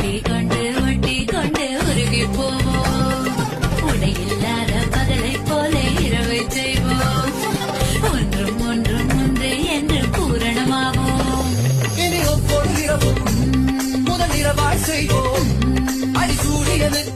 ஒட்டி கொண்டு உருகி போவோம். உடையில்லாத பகலை போல இரவை செய்வோம். ஒன்றும் ஒன்றும் ஒன்று என்று பூரணமாவோம். இனி ஒவ்வொரு இரவும் முதல் இரவாய் செய்வோம். அடி சூரியனுக்கு